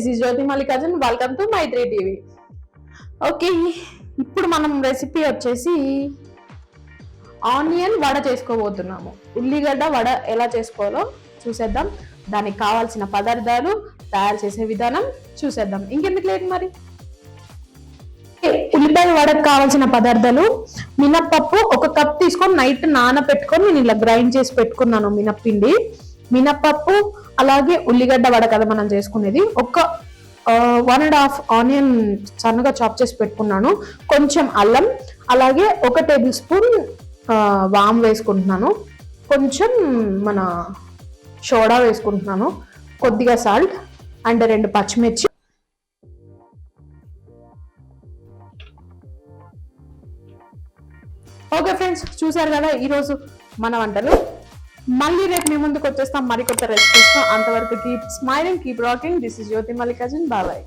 This is Jyothi Mallikarjun, welcome to Maitri TV. Okay, ఇప్పుడు మనం recipe వచ్చేసి ఆనియన్ వడ చేసుకోబోతున్నాము. ఉల్లిగడ్డ వడ ఎలా చేసుకోవాలో చూసేద్దాం. దానికి కావాల్సిన పదార్థాలు, తయారు చేసే విధానం చూసేద్దాం. ఇంకెందుకు లేదు మరి. ఉల్లిపాయ వడకు కావాల్సిన పదార్థాలు: మినప్పప్పు 1 కప్ తీసుకొని నైట్ నానబెట్టుకొని నేను ఇలా గ్రైండ్ చేసి పెట్టుకున్నాను మినప్పిండి. మినప్పప్పు, అలాగే ఉల్లిగడ్డ వడ కదా మనం చేసుకునేది. 1.5 ఆనియన్ సన్నగా చాప్ చేసి పెట్టుకున్నాను. కొంచెం అల్లం, అలాగే 1 టేబుల్ స్పూన్ వామ్ వేసుకుంటున్నాను. కొంచెం మన సోడా వేసుకుంటున్నాను. కొద్దిగా సాల్ట్ అండ్ 2 పచ్చిమిర్చి. ఓకే ఫ్రెండ్స్, చూసారు కదా ఈరోజు మన వంటలు. మళ్ళీ రేపు మీ ముందుకు వచ్చేస్తాం మరికొత్త రెసిపీస్. అంతవరకు keep smiling, keep rocking. This is Jyothi Mallikarjun. Bye.